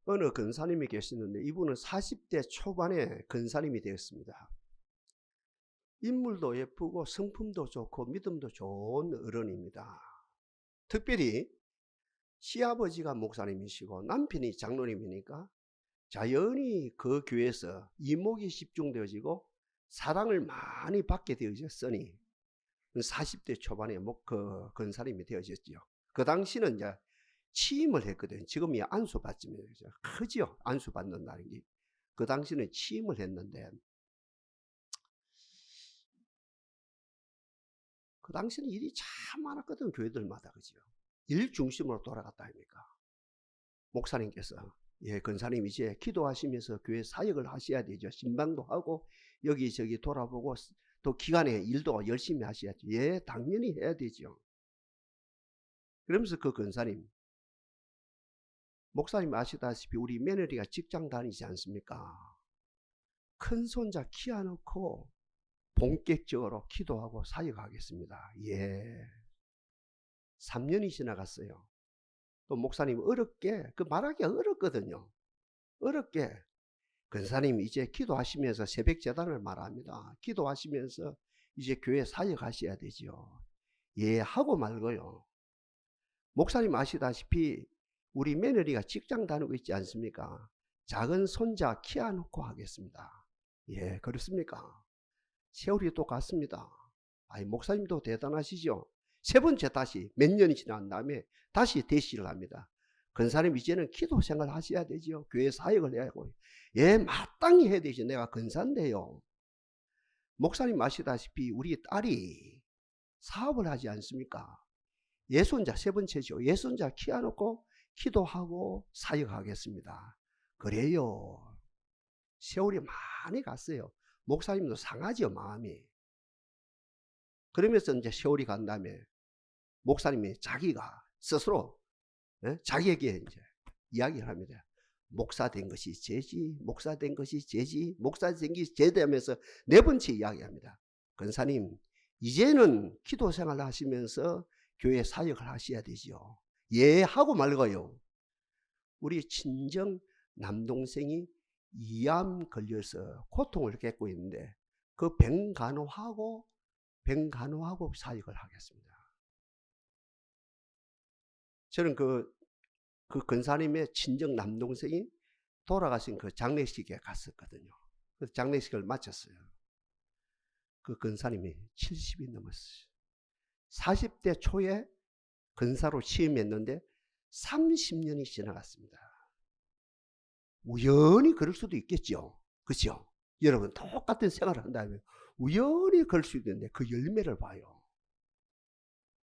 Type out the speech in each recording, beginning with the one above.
어느 근사님이 계시는데 이분은 40대 초반에 근사님이 되었습니다. 인물도 예쁘고 성품도 좋고 믿음도 좋은 어른입니다. 특별히 시아버지가 목사님이시고 남편이 장로님이니까 자연히 그 교회에서 이목이 집중되어지고 사랑을 많이 받게 되어졌으니 40대 초반에 그 근사님이 되어졌죠. 그 당시는 이제 취임을 했거든요. 지금이 안수받으면 크지요. 안수받는다는 게. 그 당시는 취임을 했는데 그 당시는 일이 참 많았거든. 교회들마다. 그죠. 일 중심으로 돌아갔다 아닙니까. 목사님께서 근사님 이제 기도하시면서 교회 사역을 하셔야 되죠. 신방도 하고 여기저기 돌아보고 또 기간에 일도 열심히 하셔야죠. 당연히 해야 되죠. 그러면서 그 근사님, 목사님 아시다시피 우리 며느리가 직장 다니지 않습니까? 큰 손자 키워놓고 본격적으로 기도하고 사역하겠습니다. 3년이 지나갔어요. 또 목사님 어렵게, 그 말하기가 어렵거든요. 어렵게 근사님 이제 기도하시면서 새벽 재단을 말합니다. 기도하시면서 이제 교회 사역하셔야 되죠. 하고 말고요. 목사님 아시다시피 우리 며느리가 직장 다니고 있지 않습니까? 작은 손자 키워놓고 하겠습니다. 그렇습니까? 세월이 또 갔습니다. 목사님도 대단하시죠? 세 번째 다시 몇 년이 지난 다음에 다시 대시를 합니다. 근사님 이제는 기도 생활 하셔야 되죠. 교회 사역을 해야 하고. 마땅히 해야 되죠. 내가 근사인데요. 목사님 아시다시피 우리 딸이 사업을 하지 않습니까? 예손자 세 번째죠. 예손자 키워놓고 기도하고 사역하겠습니다. 그래요. 세월이 많이 갔어요. 목사님도 상하죠, 마음이. 그러면서 이제 세월이 간 다음에 목사님이 자기가 스스로 자기에게 이제 이야기를 합니다. 목사 된 것이 죄지, 목사 된 것이 죄지, 목사 된 것이 죄되면서 네 번째 이야기합니다. 근사님, 이제는 기도 생활 하시면서 교회 사역을 하셔야 되죠. 하고 말고요. 우리 친정 남동생이 이암 걸려서 고통을 겪고 있는데 그 병 간호하고 사역을 하겠습니다. 저는 그 근사님의 친정 남동생이 돌아가신 그 장례식에 갔었거든요. 그 장례식을 마쳤어요. 그 근사님이 70이 넘었어요. 40대 초에 근사로 취임했는데 30년이 지나갔습니다. 우연히 그럴 수도 있겠죠. 그렇죠? 여러분 똑같은 생활을 한다면 우연히 그럴 수도 있는데 그 열매를 봐요.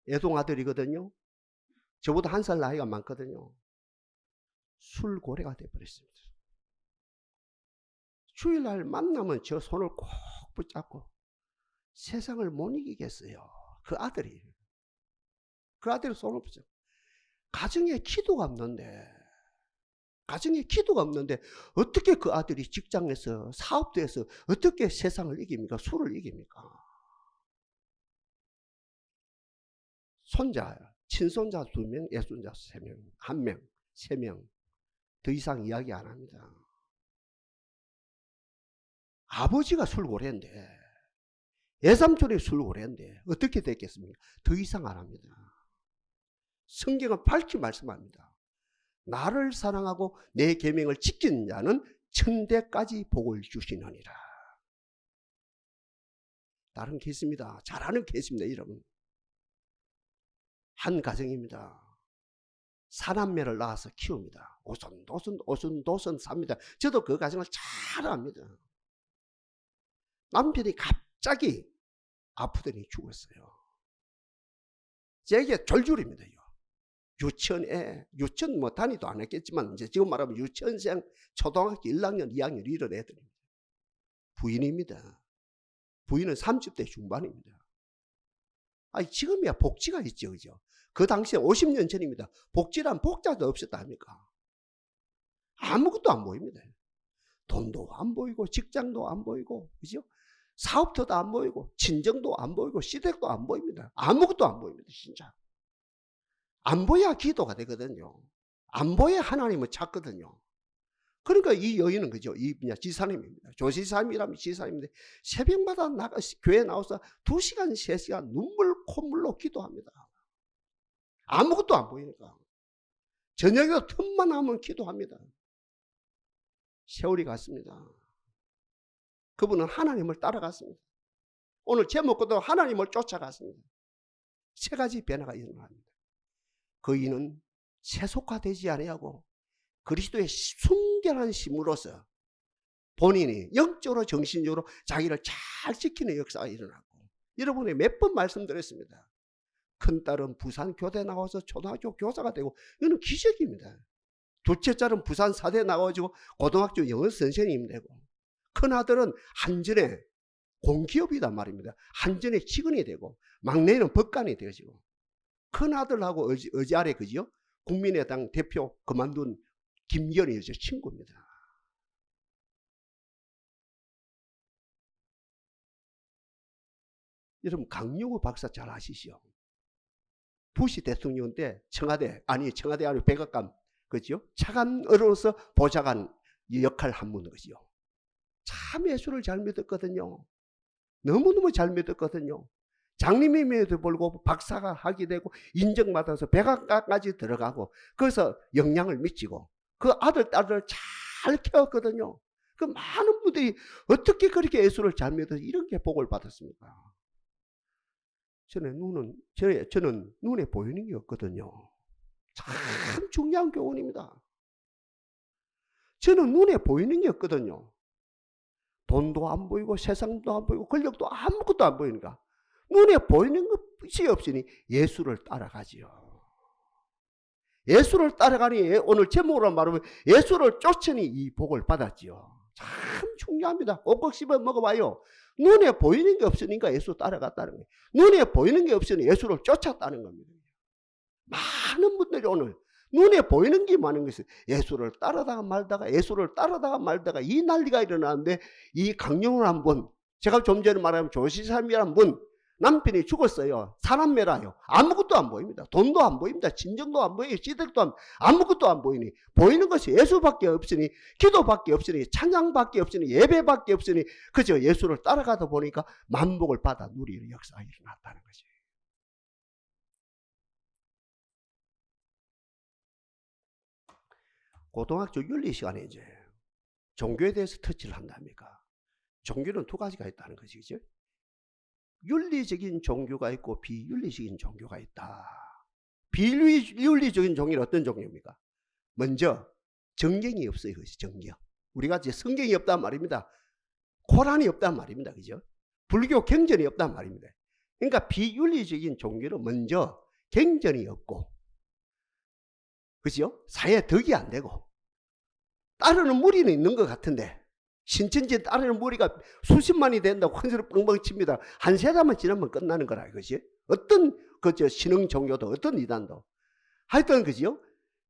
애동아들이거든요. 저보다 1살 나이가 많거든요. 술고래가 돼버렸습니다. 주일날 만나면 저 손을 꼭 붙잡고 세상을 못 이기겠어요. 그 아들이 손을 붙잡고 가정에 기도가 없는데 어떻게 그 아들이 직장에서 사업도 해서 어떻게 세상을 이깁니까? 술을 이깁니까? 손자, 친손자 2명, 애손자 3명, 1명, 3명. 더 이상 이야기 안 합니다. 아버지가 술고래인데, 애삼촌이 술고래인데 어떻게 됐겠습니까? 더 이상 안 합니다. 성경은 밝히 말씀합니다. 나를 사랑하고 내 계명을 지키는 자는 천대까지 복을 주시느니라. 다른 케이스입니다. 잘하는 케이스입니다. 여러분. 한 가정입니다. 사남매를 낳아서 키웁니다. 오순도순 삽니다. 저도 그 가정을 잘 압니다. 남편이 갑자기 아프더니 죽었어요. 제게 졸졸입니다. 유치원 뭐 다니도 안 했겠지만 이제 지금 말하면 유치원생 초등학교 1학년 2학년 이런 애들입니다. 부인입니다. 부인은 30대 중반입니다. 지금이야 복지가 있죠. 그죠? 그 당시에 50년 전입니다. 복지란 복자도 없었다 합니까? 아무것도 안 보입니다. 돈도 안 보이고 직장도 안 보이고 그죠? 사업터도 안 보이고 친정도 안 보이고 시댁도 안 보입니다. 아무것도 안 보입니다. 진짜. 안 보여야 기도가 되거든요. 안 보여야 하나님을 찾거든요. 그러니까 이 여인은 그죠? 이 지사님입니다. 조지사님이라면 지사님인데 새벽마다 교회 나와서 2시간, 3시간 눈물 콧물로 기도합니다. 아무것도 안 보이니까. 저녁에 틈만 하면 기도합니다. 세월이 갔습니다. 그분은 하나님을 따라갔습니다. 오늘 제목도 하나님을 쫓아갔습니다. 3가지 변화가 일어납니다. 그 이는 세속화되지 아니하고 그리스도의 순결한 힘으로서 본인이 영적으로 정신적으로 자기를 잘 지키는 역사가 일어났고, 여러분이 몇 번 말씀드렸습니다. 큰딸은 부산 교대 나와서 초등학교 교사가 되고, 이거는 기적입니다. 둘째 딸은 부산 사대 나와가지고 고등학교 영어 선생님이 되고, 큰아들은 한전의 공기업이단 말입니다. 한전의 직원이 되고, 막내는 법관이 되어지고, 큰아들하고 어지 아래 그죠? 국민의당 대표 그만둔 김기현이 제 친구입니다. 여러분 강용호 박사 잘 아시죠? 부시 대통령 때 청와대 아니 백악관 그죠? 차관으로서 보좌관 역할 한 분 그죠? 참 예수를 잘 믿었거든요. 너무너무 잘 믿었거든요. 장님임에도 불구하고 박사가 하게 되고 인정받아서 백악관까지 들어가고 그래서 영향을 미치고 그 아들 딸을 잘 키웠거든요. 그 많은 분들이 어떻게 그렇게 예수를 잘 믿어서 이런 게 복을 받았습니까? 저는 눈에 보이는 게 없거든요. 참 중요한 교훈입니다. 저는 눈에 보이는 게 없거든요. 돈도 안 보이고 세상도 안 보이고 권력도 아무것도 안 보이니까 눈에 보이는 것이 없으니 예수를 따라가지요. 예수를 따라가니 오늘 제목으로 말하면 예수를 쫓으니 이 복을 받았지요. 참 중요합니다. 꼭꼭 씹어 먹어봐요. 눈에 보이는 게 없으니까 예수 따라갔다는 거예요. 눈에 보이는 게 없으니 예수를 쫓았다는 겁니다. 많은 분들이 오늘 눈에 보이는 게 많은 것이 예수를 따라다가 말다가 이 난리가 일어나는데, 이 강령을 한번 제가 좀 전에 말하면 조시삼이라는 분 남편이 죽었어요. 사남매라요. 아무것도 안 보입니다. 돈도 안 보입니다. 진정도 안 보여요. 시댁도 아무것도 안 보이니 보이는 것이 예수밖에 없으니 기도밖에 없으니 찬양밖에 없으니 예배밖에 없으니 그저 예수를 따라가다 보니까 만복을 받아 누리는 역사가 일어났다는 거지. 고등학교 윤리 시간에 이제 종교에 대해서 터치를 한답니까? 종교는 2가지가 있다는 것이 그죠? 윤리적인 종교가 있고 비윤리적인 종교가 있다. 비윤리적인 종교는 어떤 종교입니까? 먼저 정경이 없어요. 그것이 정경. 우리가 이제 성경이 없단 말입니다. 코란이 없단 말입니다. 그죠? 불교 경전이 없단 말입니다. 그러니까 비윤리적인 종교는 먼저 경전이 없고, 그죠? 사회에 덕이 안 되고, 따르는 무리는 있는 것 같은데, 신천지에 따르는 무리가 수십만이 된다고 큰 소리 뻥뻥 칩니다. 한 세대만 지나면 끝나는 거라 이거지. 어떤 신흥 종교도 어떤 이단도 하여튼 그죠?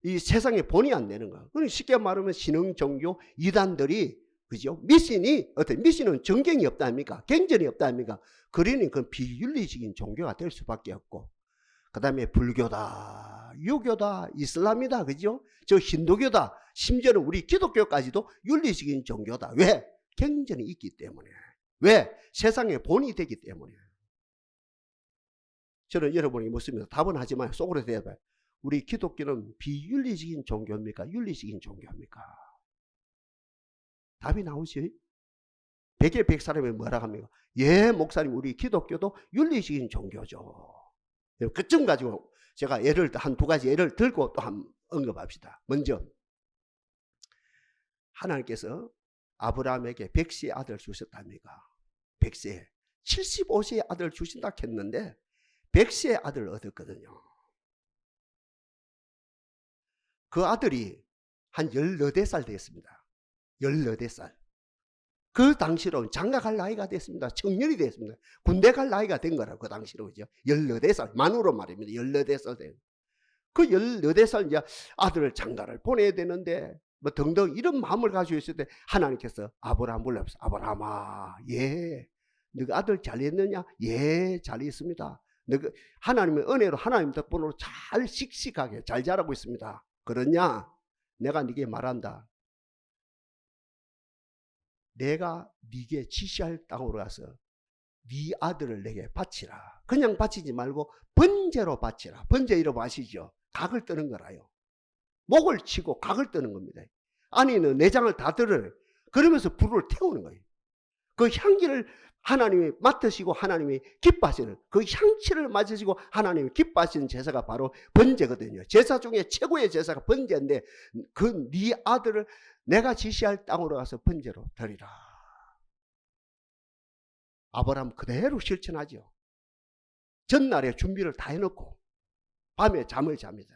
이 세상에 본이 안 되는 거. 쉽게 말하면 신흥 종교 이단들이 그죠? 미신은 정경이 없다 아닙니까? 경전이 없다 아닙니까? 그러니 그 비윤리적인 종교가 될 수밖에 없고, 그 다음에 불교다, 유교다, 이슬람이다, 그죠? 저 힌두교다, 심지어는 우리 기독교까지도 윤리적인 종교다. 왜? 경전이 있기 때문에. 왜? 세상에 본이 되기 때문에. 저는 여러분이 묻습니다. 답은 하지만 속으로 대답해요. 우리 기독교는 비윤리적인 종교입니까? 윤리적인 종교입니까? 답이 나오지? 100에 100 사람이 뭐라 합니까? 예, 목사님, 우리 기독교도 윤리적인 종교죠. 그쯤 가지고 제가 한 2가지 예를 들고 또 한번 언급합시다. 먼저 하나님께서 아브라함에게 100세의 아들 주셨답니까? 100세, 75세의 아들 주신다 했는데 100세의 아들을 얻었거든요. 그 아들이 한 14살 됐습니다. 14살. 그 당시로 장가갈 나이가 됐습니다. 청년이 됐습니다. 군대 갈 나이가 된 거라고 그 당시로 그죠? 14살 만으로 말입니다. 14살 된. 그 14살 이제 아들을 장가를 보내야 되는데 뭐 등등 이런 마음을 가지고 있을 때 하나님께서 아브라함 불러서 아브라함아, 예, 너가 아들 잘 있느냐? 예, 잘 있습니다. 너가 하나님의 은혜로 하나님 덕분으로 잘 씩씩하게 잘 자라고 있습니다. 그러냐? 내가 네게 말한다. 내가 네게 지시할 땅으로 가서 네 아들을 내게 바치라. 그냥 바치지 말고 번제로 바치라. 번제 이름 아시죠? 각을 뜨는 거라요. 목을 치고 각을 뜨는 겁니다. 안에는 내장을 다 들어요. 그러면서 불을 태우는 거예요. 그 향기를 하나님이 맡으시고 하나님이 기뻐하시는, 그 향취를 맡으시고 하나님이 기뻐하시는 제사가 바로 번제거든요. 제사 중에 최고의 제사가 번제인데 그 네 아들을 내가 지시할 땅으로 가서 번제로 드리라. 아브라함 그대로 실천하죠. 전날에 준비를 다 해놓고 밤에 잠을 잡니다.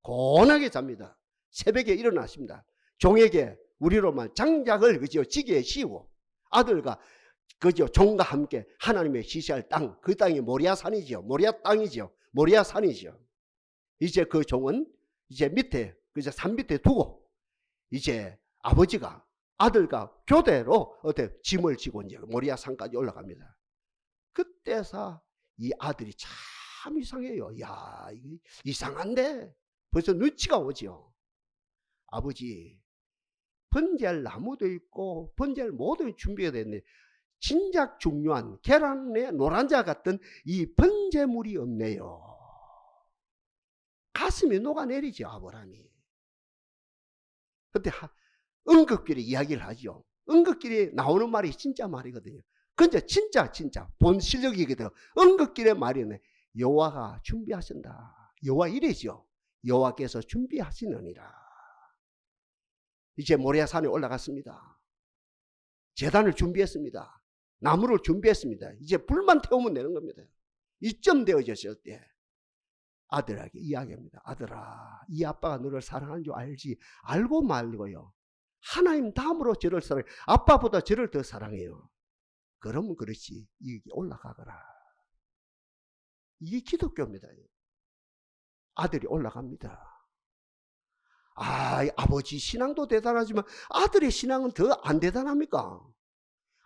고나게 잡니다. 새벽에 일어나십니다. 종에게 우리로만 장작을 그죠 지게에 씌우고 아들과 그죠 종과 함께 하나님의 지시할 땅, 그 땅이 모리아산이죠. 모리아 땅이죠. 모리아산이죠. 이제 그 종은 이제 밑에 그죠 산 밑에 두고 이제 아버지가 아들과 교대로 어때 짐을 지고 이제 모리아산까지 올라갑니다. 그때서 이 아들이 참 이상해요. 야, 이게 이상한데 벌써 눈치가 오죠. 아버지, 번제할 나무도 있고 번제할 모든 준비가 됐는데 진작 중요한 계란의 노란자 같은 이 번제물이 없네요. 가슴이 녹아내리죠, 아브라함이. 그때 은극길에 이야기를 하죠. 은극길에 나오는 말이 진짜 말이거든요. 근데 진짜 본 실력이거든요. 은극길의 말이네. 여호와가 준비하신다. 여호와 이래죠. 여호와께서 준비하시느니라. 이제 모리아산에 올라갔습니다. 제단을 준비했습니다. 나무를 준비했습니다. 이제 불만 태우면 되는 겁니다. 이쯤 되어졌을 때 아들에게 이야기합니다. 아들아, 이 아빠가 너를 사랑하는 줄 알지? 알고 말고요. 하나님 다음으로 저를 사랑해. 아빠보다 저를 더 사랑해요. 그러면 그렇지. 이게 올라가거라. 이게 기독교입니다. 아들이 올라갑니다. 아버지 신앙도 대단하지만 아들의 신앙은 더 안 대단합니까?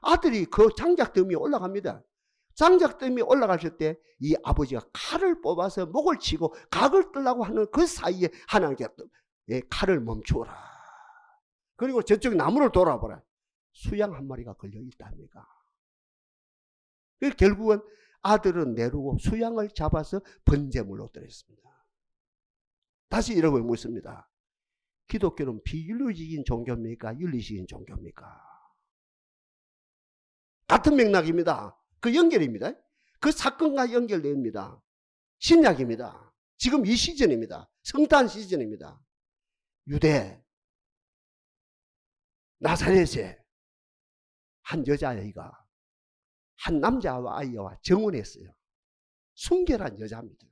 아들이 그 장작더미에 올라갑니다. 장작더미에 올라가실 때 이 아버지가 칼을 뽑아서 목을 치고 각을 뜨려고 하는 그 사이에 하나님께서 칼을 멈추어라. 그리고 저쪽 나무를 돌아보라. 수양 한 마리가 걸려있답니까? 결국은 아들은 내르고 수양을 잡아서 번제물로 드렸습니다. 다시 여러분 묻습니다. 기독교는 비윤리적인 종교입니까? 윤리적인 종교입니까? 같은 맥락입니다. 그 연결입니다. 그 사건과 연결됩니다. 신약입니다. 지금 이 시즌입니다. 성탄 시즌입니다. 유대 나사렛에 한 여자아이가 한 남자아이와 정혼했어요. 순결한 여자입니다.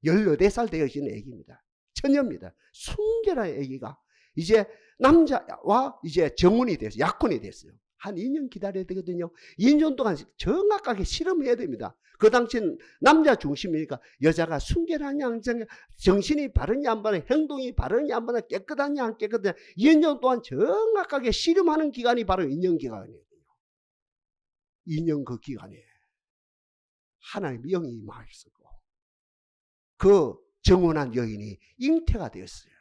18살 되어지는 애기입니다. 처녀입니다. 순결한 애기가 이제 남자와 이제 정혼이 됐어요. 약혼이 됐어요. 한 2년 기다려야 되거든요. 2년 동안 정확하게 실험해야 됩니다. 그 당시엔 남자 중심이니까 여자가 순결하냐, 정신이 바르냐 안 바르냐, 행동이 바르냐 안 바르냐, 깨끗하냐 안 깨끗하냐 2년 동안 정확하게 실험하는 기간이 바로 2년 기간이에요. 2년 그 기간에 하나님의 영이 임하셨고 그 정혼한 여인이 잉태가 되었어요.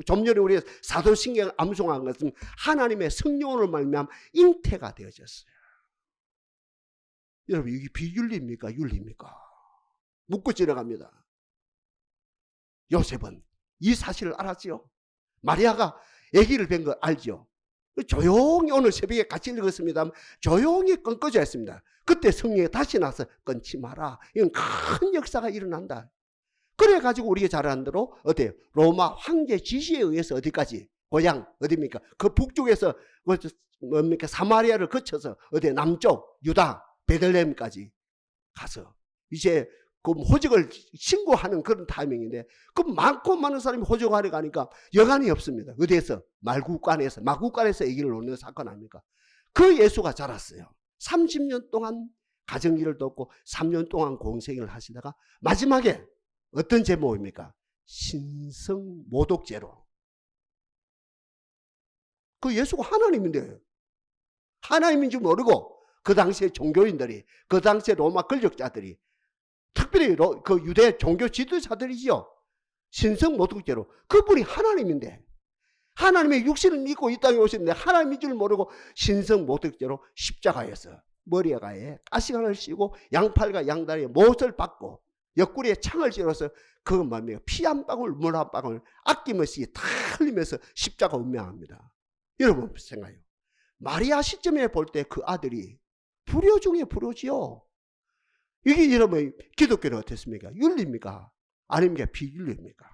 좀 전에 우리가 사도신경 암송한 것은 하나님의 성령으로 말미암아 잉태가 되어졌어요. 여러분 이게 비윤리입니까? 윤리입니까? 묻고 지나갑니다. 요셉은 이 사실을 알았죠. 마리아가 아기를 뵌 거 알죠. 조용히 오늘 새벽에 같이 읽었습니다. 조용히 끊어져 있습니다. 그때 성령이 다시 나서 끊지 마라. 이건 큰 역사가 일어난다. 그래가지고 우리가 잘 아는 대로 어때요? 로마 황제 지시에 의해서 어디까지? 고향 어디입니까? 그 북쪽에서 뭡니까? 사마리아를 거쳐서 어디 남쪽 유다 베들레헴까지 가서 이제 그 호적을 신고하는 그런 타이밍인데 그 많고 많은 사람이 호적하러 가니까 여간이 없습니다. 어디에서? 마구간에서 아기를 놓는 사건 아닙니까? 그 예수가 자랐어요. 30년 동안 가정일을 돕고 3년 동안 공생을 하시다가 마지막에 어떤 제목입니까? 신성 모독죄로. 그 예수가 하나님인데 하나님인 줄 모르고 그 당시에 종교인들이 그 당시에 로마 권력자들이 특별히 그 유대 종교 지도자들이죠. 신성 모독죄로. 그분이 하나님인데 하나님의 육신을 믿고 이 땅에 오셨는데 하나님인 줄 모르고 신성 모독죄로 십자가에서 머리가에 가시관을 씌고 양팔과 양다리에 못을 박고 옆구리에 창을 찔러서 그것만 피 한 방울 물 한 방울 아낌없이 다 흘리면서 십자가 운명합니다. 여러분 생각해요. 마리아 시점에 볼 때 그 아들이 불효 중에 불효지요. 이게 여러분 기독교는 어떻습니까? 윤리입니까? 아닙니까? 비윤리입니까?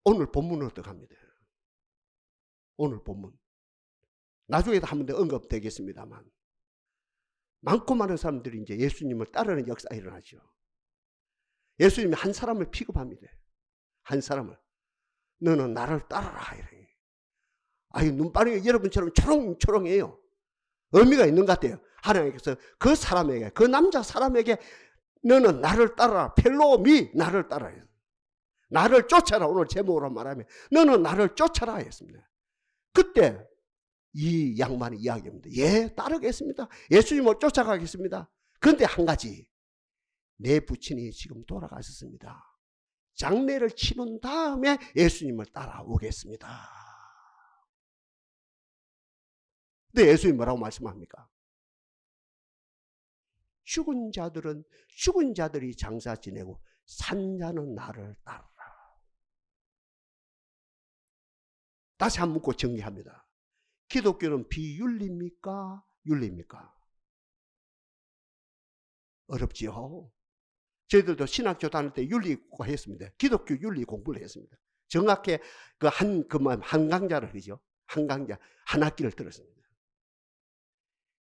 오늘 본문은 어떡합니다? 오늘 본문 나중에도 한 번 더 언급되겠습니다만 많고 많은 사람들이 이제 예수님을 따르는 역사가 일어나죠. 예수님이 한 사람을 픽업합니다. 한 사람을. 너는 나를 따라라. 이래. 아유, 눈반응이 여러분처럼 초롱초롱해요. 의미가 있는 것 같아요. 하나님께서 그 사람에게, 그 남자 사람에게 너는 나를 따라라. 펠로미, 나를 따라라. 나를 쫓아라. 오늘 제목으로 말하면 너는 나를 쫓아라 했습니다. 그때 이 양반이 이야기합니다. 예, 따르겠습니다. 예수님을 쫓아가겠습니다. 그런데 한 가지, 내 부친이 지금 돌아가셨습니다. 장례를 치른 다음에 예수님을 따라오겠습니다. 근데 예수님 뭐라고 말씀합니까? 죽은 자들은 죽은 자들이 장사 지내고 산 자는 나를 따르라. 다시 한번 묻고 정리합니다. 기독교는 비윤리입니까? 윤리입니까? 어렵지요. 저희들도 신학교 다닐 때 윤리과 했습니다. 기독교 윤리 공부를 했습니다. 정확히 한 강좌를 하죠. 한 강좌, 한 학기를 들었습니다.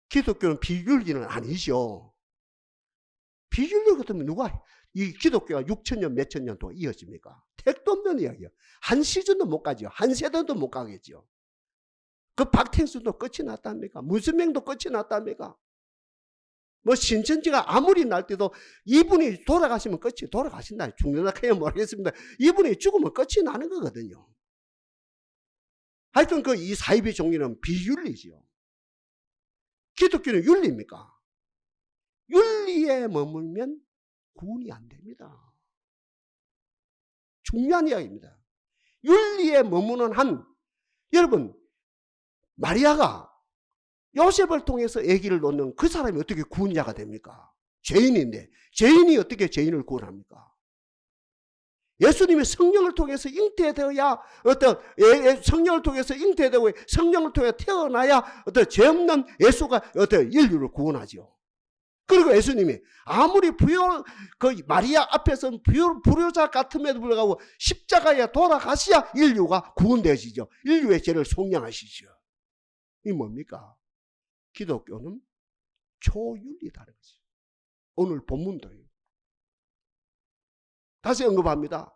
기독교는 비윤리는 아니죠. 비윤리 같으면 누가 이 기독교가 6천년 몇천 년 동안 이어집니까? 택도 없는 이야기요. 한 시즌도 못 가죠. 한 세대도 못 가겠죠. 그 박태수도 끝이 났답니까? 문선명도 끝이 났답니까? 뭐 신천지가 아무리 날 때도 이분이 돌아가시면 끝이 돌아가신다. 죽는다 그냥 모르겠습니다. 이분이 죽으면 끝이 나는 거거든요. 하여튼 그 이 사이비 종교는 비윤리지요. 기독교는 윤리입니까? 윤리에 머물면 구원이 안 됩니다. 중요한 이야기입니다. 윤리에 머무는 한, 여러분, 마리아가 요셉을 통해서 아기를 놓는 그 사람이 어떻게 구원자가 됩니까? 죄인인데 죄인이 어떻게 죄인을 구원합니까? 예수님이 성령을 통해서 잉태되어야 성령을 통해서 잉태되고 성령을 통해 태어나야 죄 없는 예수가 인류를 구원하죠. 그리고 예수님이 아무리 마리아 앞에서는 불효자 같음에도 불구하고 십자가에 돌아가셔야 인류가 구원되시죠. 인류의 죄를 속량하시죠. 이 뭡니까? 기독교는 초윤리다는 거죠. 오늘 본문도요. 다시 언급합니다.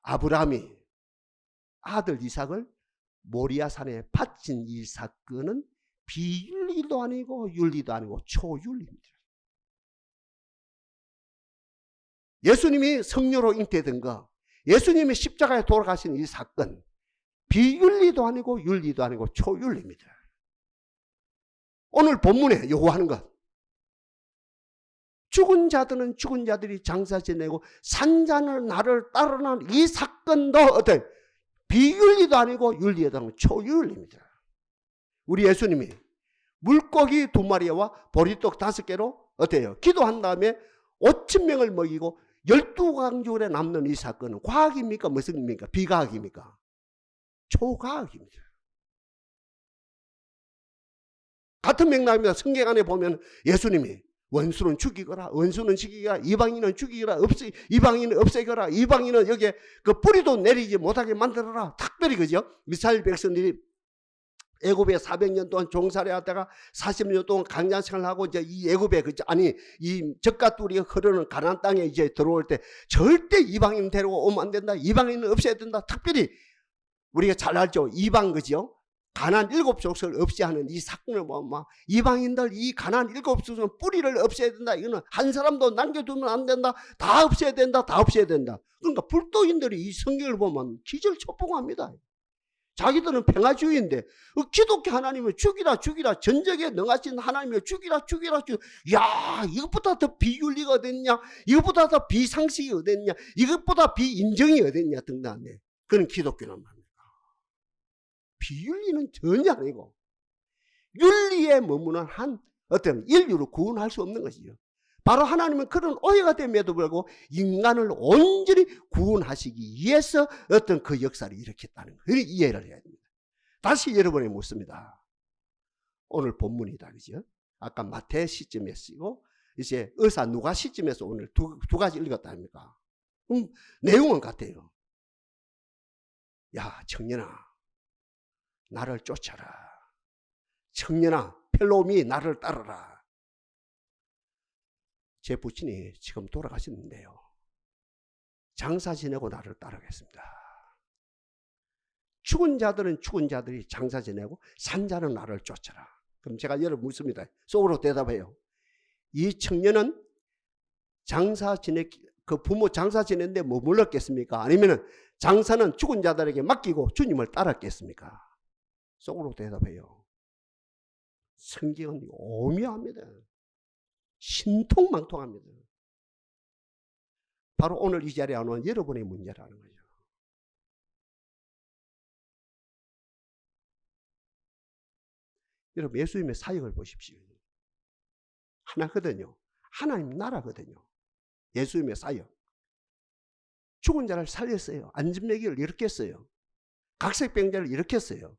아브라함이 아들 이삭을 모리아산에 바친 이 사건은 비윤리도 아니고 윤리도 아니고 초윤리입니다. 예수님이 성녀로 잉태된 거, 예수님이 십자가에 돌아가신 이 사건, 비윤리도 아니고 윤리도 아니고 초윤리입니다. 오늘 본문에 요구하는 것, 죽은 자들은 죽은 자들이 장사 지내고 산 자는 나를 따르는 이 사건도 비윤리도 아니고 윤리도 아니고 초윤리입니다. 우리 예수님이 물고기 2마리와 보리떡 5개로 기도한 다음에 5,000명을 먹이고 12강줄에 남는 이 사건은 과학입니까? 무슨입니까? 비과학입니까? 초과학입니다. 같은 맥락입니다. 성경 안에 보면 예수님이 원수는 죽이거라, 원수는 죽이거라, 이방인은 죽이거라, 이방인은 없애거라, 이방인은 여기에 그 뿌리도 내리지 못하게 만들어라. 특별히 그죠? 이스라엘 백성들이 애굽에 400년 동안 종살이 하다가 40년 동안 강간 생활을 하고 이제 이 애굽에 이 젖과 꿀이 흐르는 가나안 땅에 이제 들어올 때 절대 이방인 데리고 오면 안 된다. 이방인은 없애야 된다. 특별히 우리가 잘 알죠. 이방 그죠? 가나안 7족속을 없애하는 이 사건을 보면 이방인들 이 가나안 7족속 뿌리를 없애야 된다. 이거는 한 사람도 남겨두면 안 된다. 다 없애야 된다. 다 없애야 된다. 그러니까 불도인들이 이 성경을 보면 기절초풍합니다. 자기들은 평화주의인데 기독교 하나님을 죽이라 전적에 능하신 하나님을 죽이라. 야, 이것보다 더 비윤리가 어딨냐, 이것보다 더 비상식이 어딨냐, 이것보다 비인정이 어딨냐 등등하네. 그런 기독교란 말입니다. 비윤리는 전혀 아니고 윤리에 머무는 한 어떤 인류를 구원할 수 없는 것이죠. 바로 하나님은 그런 오해가 됨에도 불구하고 인간을 온전히 구원하시기 위해서 어떤 그 역사를 일으켰다는 걸 이해를 해야 됩니다. 다시 여러분이 묻습니다. 오늘 본문이다, 그죠? 아까 마태 시점에 쓰고 이제 의사 누가 시점에서 오늘 두 가지 읽었다 아닙니까? 내용은 같아요. 야, 청년아, 나를 쫓아라. 청년아, 펠로미, 나를 따르라. 제 부친이 지금 돌아가셨는데요. 장사 지내고 나를 따르겠습니다. 죽은 자들은 죽은 자들이 장사 지내고 산 자는 나를 쫓아라. 그럼 제가 여러분 묻습니다. 속으로 대답해요. 이 청년은 그 부모 장사 지냈는데 머물렀겠습니까? 아니면 장사는 죽은 자들에게 맡기고 주님을 따랐겠습니까? 속으로 대답해요. 성경은 오묘합니다. 신통망통합니다. 바로 오늘 이 자리에 나온 여러분의 문제라는 거죠. 여러분, 예수님의 사역을 보십시오. 하나거든요. 하나님 나라거든요. 예수님의 사역. 죽은 자를 살렸어요. 안진뱅이를 일으켰어요. 각색병자를 일으켰어요.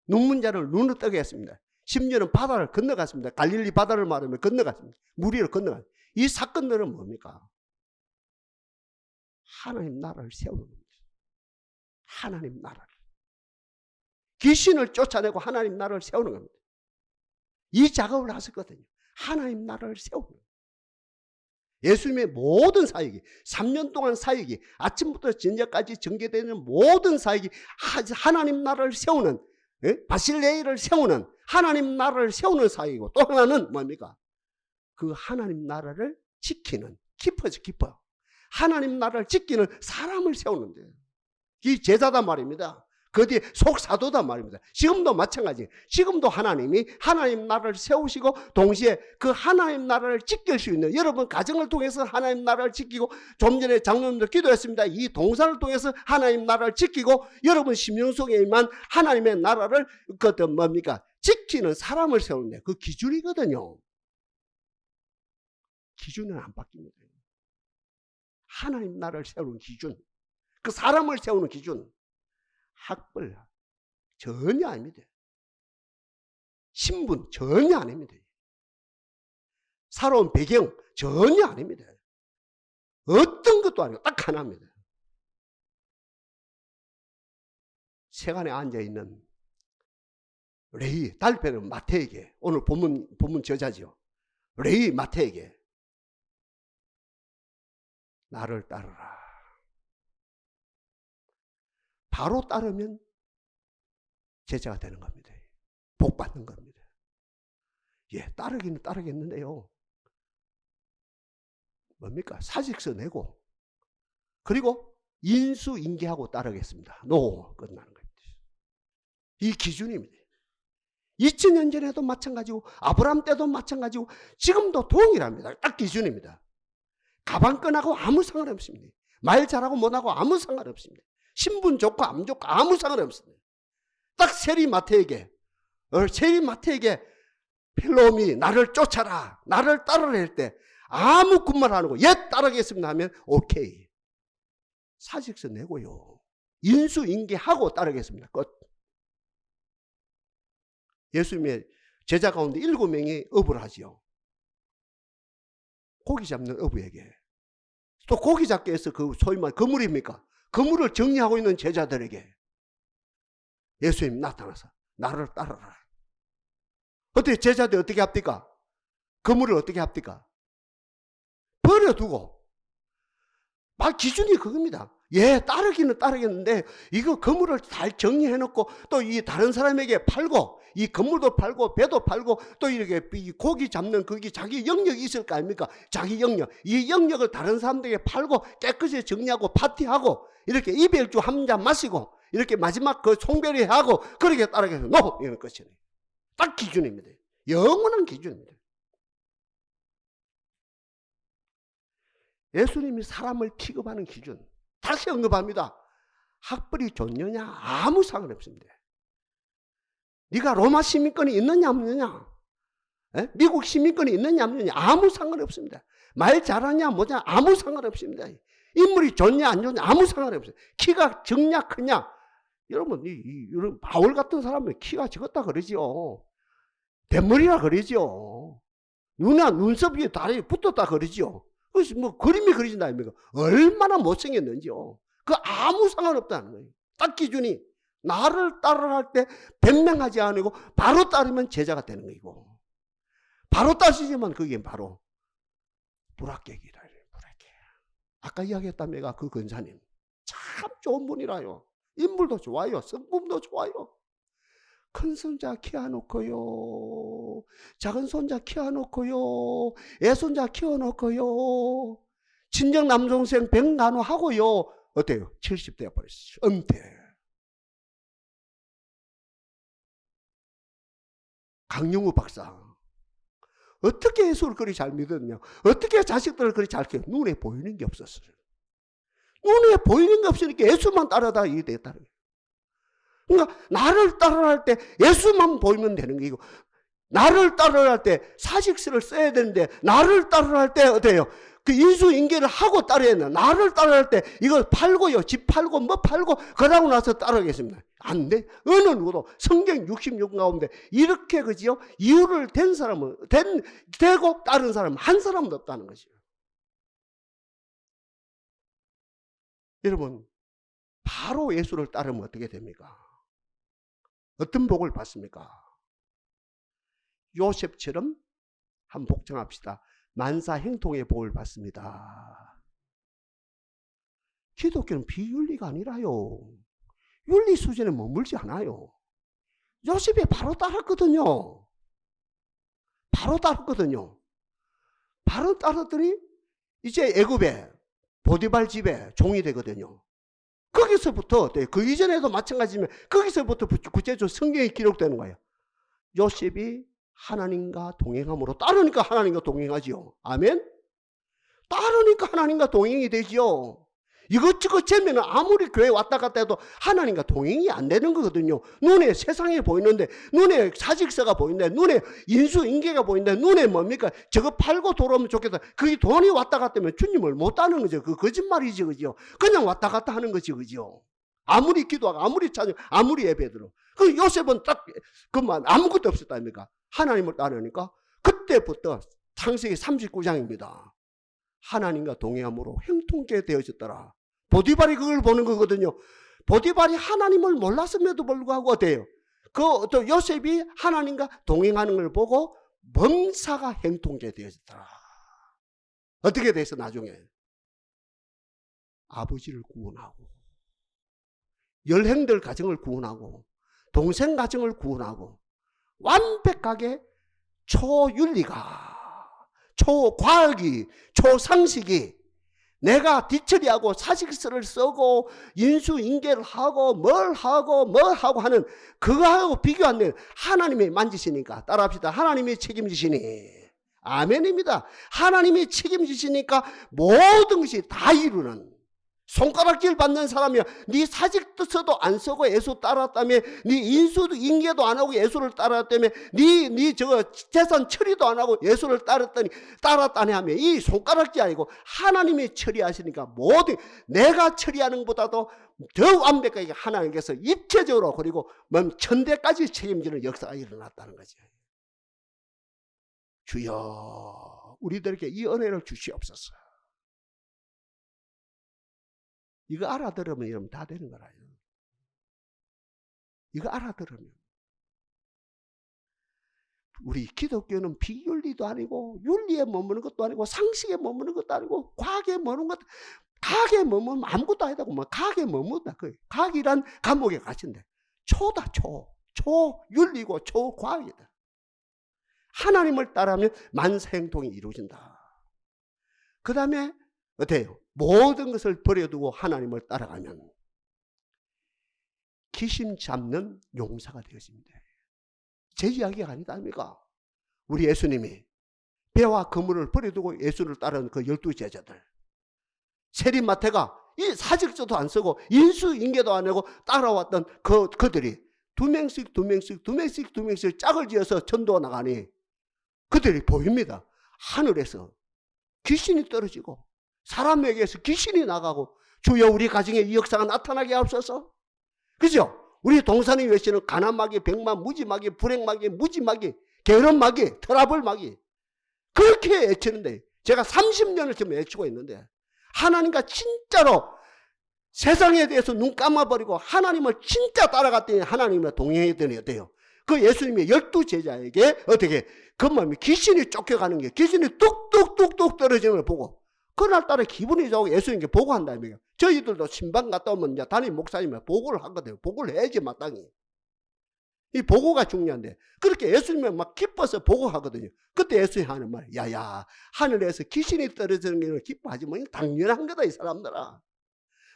눈문 자를 눈을 뜨게 했습니다. 심지어는 바다를 건너갔습니다. 갈릴리 바다를 말하면 건너갔습니다. 무리를 건너갔습니다. 이 사건들은 뭡니까? 하나님 나라를 세우는 겁니다. 하나님 나라를. 귀신을 쫓아내고 하나님 나라를 세우는 겁니다. 이 작업을 하셨거든요. 하나님 나라를 세우는 겁니다. 예수님의 모든 사역이, 3년 동안 사역이, 아침부터 저녁까지 전개되는 모든 사역이 하나님 나라를 세우는, 바실레이를 세우는, 하나님 나라를 세우는 사역이고, 또 하나는 뭡니까? 그 하나님 나라를 지키는, 키퍼죠, 키퍼. 하나님 나라를 지키는 사람을 세우는데, 이 제자단 말입니다. 그 뒤에 속사도단 말입니다. 지금도 마찬가지. 지금도 하나님이 하나님 나라를 세우시고 동시에 그 하나님 나라를 지킬 수 있는, 여러분 가정을 통해서 하나님 나라를 지키고, 좀 전에 장로님도 기도했습니다. 이 동산을 통해서 하나님 나라를 지키고, 여러분 심령 속에만 하나님의 나라를 뭡니까? 지키는 사람을 세우는데 그 기준이거든요. 기준은 안 바뀝니다. 하나님 나라를 세우는 기준, 그 사람을 세우는 기준, 학벌 전혀 아닙니다. 신분 전혀 아닙니다. 살아온 배경 전혀 아닙니다. 어떤 것도 아니고 딱 하나입니다. 세간에 앉아있는 레위, 달패는 마태에게, 오늘 본문 저자죠. 레위 마태에게 나를 따르라. 바로 따르면 제자가 되는 겁니다. 복 받는 겁니다. 예, 따르기는 따르겠는데요. 뭡니까? 사직서 내고, 그리고 인수인계하고 따르겠습니다. 끝나는 겁니다. 이 기준입니다. 2000년 전에도 마찬가지고, 아브라함 때도 마찬가지고, 지금도 동일합니다. 딱 기준입니다. 가방끈하고 아무 상관없습니다. 말 잘하고 못하고 아무 상관없습니다. 신분 좋고 안 좋고 아무 상관없습니다. 딱 세리마태에게 필로미 나를 쫓아라, 나를 따르라 할 때 아무 군말 안 하고 예 따르겠습니다 하면 오케이. 사직서 내고요. 인수인계하고 따르겠습니다. 끝. 예수님의 제자 가운데 7명이 업을 하지요. 고기 잡는 어부에게. 또 고기 잡기 위해서 그 소위 말 그물입니까? 그물을 정리하고 있는 제자들에게 예수님이 나타나서 나를 따르라. 어떻게 제자들 어떻게 합니까? 그물을 어떻게 합니까? 버려두고. 막 기준이 그겁니다. 예, 따르기는 따르겠는데 이거 그물을 잘 정리해놓고 또 이 다른 사람에게 팔고, 이 건물도 팔고 배도 팔고 또 이렇게 고기 잡는 거기 자기 영역이 있을 거 아닙니까? 자기 영역. 이 영역을 다른 사람들에게 팔고 깨끗이 정리하고 파티하고 이렇게 이별주 한 잔 마시고 이렇게 마지막 그 송별이 하고 그렇게 따라가서 노! 이런 것이에요. 딱 기준입니다. 영원한 기준입니다. 예수님이 사람을 취급하는 기준, 다시 언급합니다. 학벌이 좋느냐 아무 상관없습니다. 네가 로마 시민권이 있느냐 없느냐, 미국 시민권이 있느냐 없느냐 아무 상관없습니다. 말 잘하냐 뭐냐 아무 상관없습니다. 인물이 좋냐 안 좋냐 아무 상관없어요. 키가 적냐 크냐, 여러분 이런 바울 같은 사람은 키가 적었다 그러지요. 대머리라 그러지요. 눈썹 위에 다리 붙었다 그러지요. 그래서 뭐 그림이 그려진다 아닙니까? 얼마나 못생겼는지요. 그 아무 상관없다는 거예요. 딱 기준이 나를 따르할 때 변명하지 않고 바로 따르면 제자가 되는 거이고, 바로 따르지만 그게 바로 불합격이라. 불합격. 아까 이야기했다며 그 권사님 참 좋은 분이라요. 인물도 좋아요. 성품도 좋아요. 큰 손자 키워놓고요, 작은 손자 키워놓고요, 애손자 키워놓고요, 친정 남동생 병간호하고요. 어때요? 70대 버렸어요. 은퇴. 강영우 박사 어떻게 예수를 그리 잘 믿었냐, 어떻게 자식들을 그리 잘 키워? 눈에 보이는 게 없었어요. 눈에 보이는 게 없으니까 예수만 따라다 이게 되겠다는 거예요. 그러니까 나를 따라할 때 예수만 보이면 되는 거고, 나를 따라할 때 사직서를 써야 되는데 나를 따라할 때 어때요? 그 인수인계를 하고 따라야 되나? 나를 따라할 때 이거 팔고요, 집 팔고 뭐 팔고 그러고 나서 따라가겠습니다. 안 돼. 어느 누구도 성경 66권 가운데 이렇게 그지요? 이유를 된 사람은 되고 따른 사람은 한 사람도 없다는 것이요. 여러분, 바로 예수를 따르면 어떻게 됩니까? 어떤 복을 받습니까? 요셉처럼 한번 복종합시다. 만사 행통의 복을 받습니다. 기독교는 비윤리가 아니라요, 윤리 수준에 머물지 않아요. 요셉이 바로 따랐거든요. 바로 따랐거든요. 바로 따랐더니 이제 애굽에 보디발 집에 종이 되거든요. 거기서부터, 그 이전에도 마찬가지지만 거기서부터 구체적으로 성경에 기록되는 거예요. 요셉이 하나님과 동행함으로, 따르니까 하나님과 동행하지요. 아멘? 따르니까 하나님과 동행이 되지요. 이것저것 재면은 아무리 교회 왔다 갔다 해도 하나님과 동행이 안 되는 거거든요. 눈에 세상이 보이는데, 눈에 사직서가 보이는데, 눈에 인수인계가 보이는데, 눈에 뭡니까? 저거 팔고 돌아오면 좋겠다. 그게 돈이 왔다 갔다 하면 주님을 못 따는 거죠. 그 거짓말이지, 그죠? 그냥 왔다 갔다 하는 거지, 그죠? 아무리 기도하고, 아무리 찬양, 아무리 예배드려. 그 요셉은 딱, 그만 아무것도 없었다니까. 하나님을 따르니까, 그때부터 창세기 39장입니다. 하나님과 동행함으로 형통케 되어졌더라. 보디발이 그걸 보는 거거든요. 보디발이 하나님을 몰랐음에도 불구하고 어때요? 또 요셉이 하나님과 동행하는 걸 보고 범사가 형통케 되어졌더라. 어떻게 돼서 나중에 아버지를 구원하고, 열행들 가정을 구원하고, 동생 가정을 구원하고, 완벽하게 초윤리가, 초과학이, 초상식이, 내가 뒤처리하고 사직서를 쓰고 인수인계를 하고 뭘 하고 하는 그거하고 비교 안 돼요. 하나님이 만지시니까, 따라합시다. 하나님이 책임지시니. 아멘입니다. 하나님이 책임지시니까 모든 것이 다 이루는, 손가락질 받는 사람이야. 네 사직서도 안 쓰고 예수 따랐다며, 네 인수인계도 안 하고 예수를 따랐다며, 네 저거 재산 처리도 안 하고 예수를 따랐다니 하며, 이 손가락질 아니고 하나님이 처리하시니까 모든, 내가 처리하는 것보다도 더 완벽하게 하나님께서 입체적으로, 그리고 천대까지 책임지는 역사가 일어났다는 거죠. 주여 우리들에게 이 은혜를 주시옵소서. 이거 알아들으면 여러분 다 되는 거라요. 이거 알아들으면. 우리 기독교는 비윤리도 아니고, 윤리에 머무는 것도 아니고, 상식에 머무는 것도 아니고, 과학에 머무는 것도, 과학에 머무면 아무것도 아니다고, 뭐 과학에 머문다. 과학이란 감옥에 갇힌데 초다. 초윤리고 초과학이다. 하나님을 따르면 만사행통이 이루어진다. 그 다음에 어때요? 모든 것을 버려두고 하나님을 따라가면 귀신 잡는 용사가 되었습니다. 제 이야기가 아니다 아닙니까? 우리 예수님이 배와 그물을 버려두고 예수를 따르는 그 12 제자들. 세리마태가 이 사직서도 안 쓰고 인수인계도 안 하고 따라왔던 그들이 두 명씩 짝을 지어서 전도가 나가니 그들이 보입니다. 하늘에서 귀신이 떨어지고 사람에게서 귀신이 나가고 주여 우리 가정에 이 역사가 나타나게 하옵소서. 그죠? 우리 동산이 외치는 가난마귀, 백만, 무지마귀, 불행마귀, 무지마귀, 게으름마귀, 트러블마귀 그렇게 외치는데 제가 30년을 지금 외치고 있는데 하나님과 진짜로 세상에 대해서 눈 감아버리고 하나님을 진짜 따라갔더니 하나님과 동행했더니 어때요? 그 예수님의 12 제자에게 어떻게 그 마음이 귀신이 쫓겨가는 게 귀신이 뚝뚝뚝뚝 떨어지는 걸 보고 그날따라 기분이 좋고 예수님께 보고한다며. 저희들도 신방 갔다 오면 이제 담임 목사님이 보고를 하거든요. 보고를 해야지 마땅히. 이 보고가 중요한데 그렇게 예수님이 막 기뻐서 보고하거든요. 그때 예수님이 하는 말, 야야 하늘에서 귀신이 떨어지는 걸 기뻐하지 뭐 당연한 거다 이 사람들아.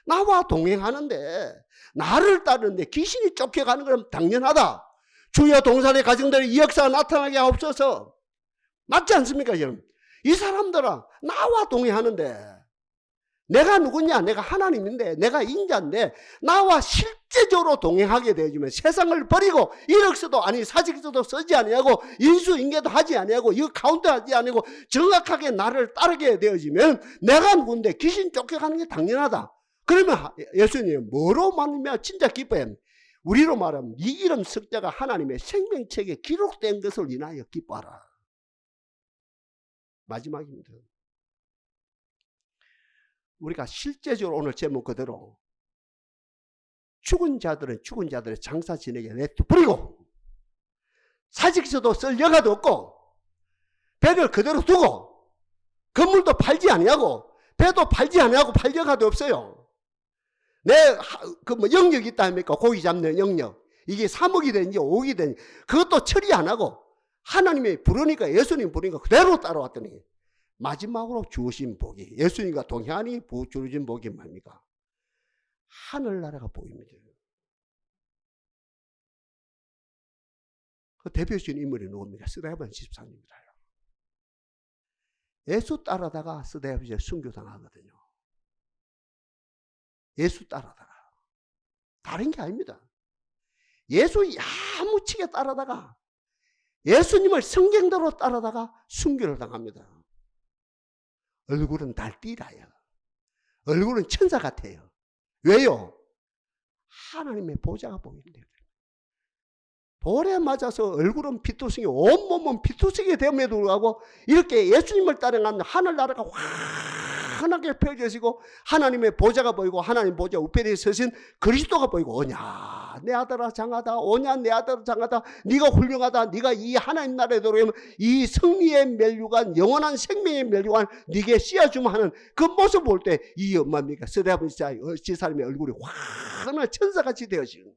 나와 동행하는데 나를 따르는데 귀신이 쫓겨가는 건 당연하다. 주여 동산의 가정들의 이 역사가 나타나게 하옵소서. 맞지 않습니까 여러분? 이 사람들아 나와 동행하는데 내가 누구냐? 내가 하나님인데 내가 인자인데 나와 실제적으로 동행하게 되어지면 세상을 버리고 이력서도 아니 사직서도 쓰지 아니하고 인수인계도 하지 아니하고 이거 카운트하지 아니고 정확하게 나를 따르게 되어지면 내가 누군데 귀신 쫓겨가는 게 당연하다. 그러면 예수님이 뭐로 말하면 진짜 기뻐해? 우리로 말하면 이 이름 석자가 하나님의 생명책에 기록된 것을 인하여 기뻐하라. 마지막입니다. 우리가 실제적으로 오늘 제목 그대로 죽은 자들은 죽은 자들의 장사 지내게 내버리고 사직서도 쓸 여가도 없고 배를 그대로 두고 건물도 팔지 아니하고 배도 팔지 아니하고 팔 여가도 없어요. 내 뭐 영역이 있다 아닙니까? 고기 잡는 영역. 이게 3억이 되는지 5억이 되는지 그것도 처리 안 하고 하나님이 부르니까 예수님 부르니까 그대로 따라왔더니 마지막으로 주신 복이 예수님과 동행하니 주신 복이 뭡니까? 하늘나라가 보입니다. 그 대표적인 인물이 누굽니까? 스데반 집사님입니다. 예수 따라다가 스데반이 순교당하거든요. 예수 따라다가 다른 게 아닙니다. 예수 야무치게 따라다가 예수님을 성경대로 따라다가 순교를 당합니다. 얼굴은 달띠라요. 얼굴은 천사 같아요. 왜요? 하나님의 보좌가 보이는데요. 돌에 맞아서 얼굴은 피투성이 온몸은 피투성이 됨에도 불구하고 이렇게 예수님을 따라가는 하늘나라가 환하게 펼쳐지고 하나님의 보좌가 보이고 하나님 보좌 우편에 서신 그리스도가 보이고 오냐 내 아들아 장하다 오냐 내 아들아 장하다 네가 훌륭하다 네가 이 하나님 나라에 들어오면 이 승리의 멸류관 영원한 생명의 멸류관 네게 씌워주면 하는 그 모습을 볼 때 이 엄마입니까? 스데반 지사님의 얼굴이 환한 천사같이 되어지는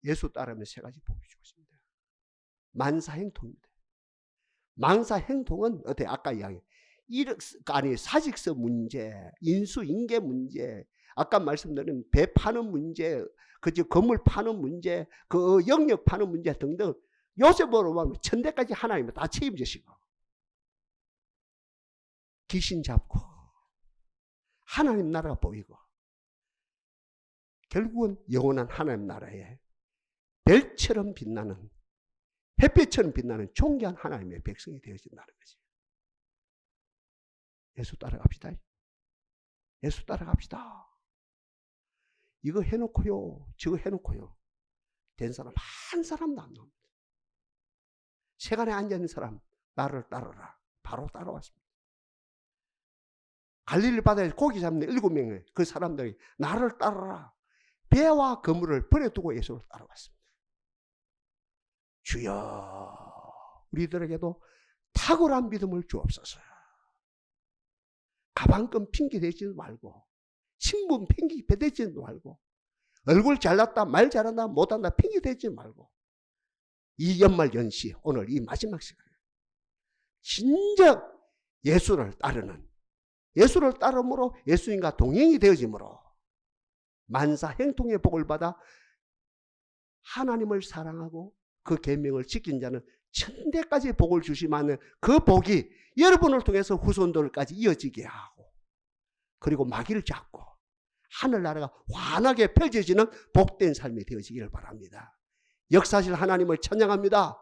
예수 따르면 세 가지 복이 주었습니다. 만사행통입니다. 만사행통은 어때? 아까 이야기 아니 사직서 문제, 인수인계 문제, 아까 말씀드린 배 파는 문제, 그저 건물 파는 문제, 그 영역 파는 문제 등등 요셉으로 보면 천대까지 하나님이 다 책임지시고 귀신 잡고 하나님 나라가 보이고 결국은 영원한 하나님 나라에 별처럼 빛나는 햇빛처럼 빛나는 존귀한 하나님의 백성이 되어진다는 거지. 예수 따라갑시다. 예수 따라갑시다. 이거 해놓고요. 저거 해놓고요. 된 사람 한 사람도 안 나옵니다. 세간에 앉아있는 사람 나를 따르라. 바로 따라왔습니다. 갈릴리 바다에 고기 잡는 7명의 그 사람들이 나를 따르라. 배와 그물을 버려두고 예수를 따라왔습니다. 주여 우리들에게도 탁월한 믿음을 주옵소서. 가방끈 핑계 대지 말고 신분 핑계 대지 말고 얼굴 잘났다 말 잘한다 못한다 핑계 대지 말고 이 연말 연시 오늘 이 마지막 시간에 진정 예수를 따르는 예수를 따름으로 예수님과 동행이 되어짐으로 만사 행통의 복을 받아 하나님을 사랑하고 그 계명을 지킨 자는 천대까지 복을 주시면 그 복이 여러분을 통해서 후손들까지 이어지게 하고, 그리고 마귀를 잡고 하늘나라가 환하게 펼쳐지는 복된 삶이 되어지기를 바랍니다. 역사실 하나님을 찬양합니다.